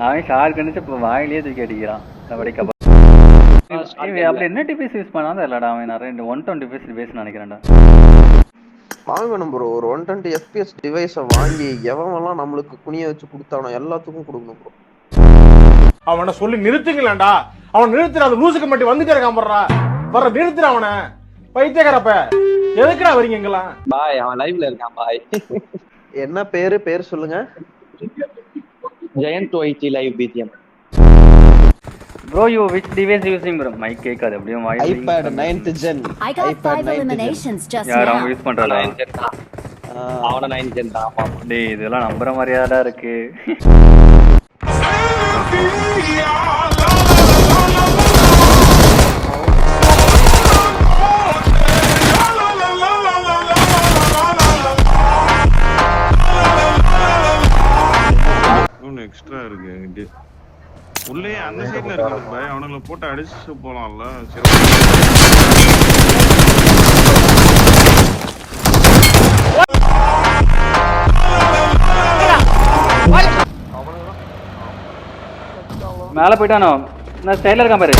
அவன் ஷார்க் கணிச்சு இப்போ வாயிலேயே தூக்கி அடிக்கிறான் கபடி அப்படி என்ன டிவைஸ் யூஸ் பண்ணாலும் இல்லடா அவன் நிறைய 120 டிவைஸ் நினைக்கிறேன்டா. வாங்கணும் ப்ரோ. ஒரு 120 FPS டிவைஸை வாங்கி எவனெல்லாம் நம்மளுக்கு குனிய வச்சு கொடுத்தானோ எல்லாத்துக்கும் கொடுக்கணும் ப்ரோ. அவனை சொல்லி நிறுத்துங்களேன்டா. அவன் நிறுத்துற அந்த லூசுக்கு மட்டும் வந்துட்டே இருக்கான் போடுறா. வர நிறுத்துற அவனை. பைத்தியக்காரப்ப எதுக்குடா வரீங்க எங்கெல்லாம்? பாய் அவன் லைவ்ல இருக்கான் பாய். என்ன பேரு சொல்லுங்க. Giant 280 live BGM. Bro, you which device using bro? Mic கேக்காது அப்படியே வாய். iPad 9th gen. I got 5 eliminations just now. யாரோ யூஸ் பண்றாளா? அவன 9th gen தான். டேய் இதெல்லாம் நம்பற மாதிரியாடா இருக்கு. எக்ஸ்ட்ரா இருக்கு உள்ளே அந்த சைடுல இருக்கு பாய். அவனுங்கள போட்டு அடிச்சு போலாம்ல. மேல போய்ட்டானோ. நான் ஸ்டைலர் இருக்கான் பாரு.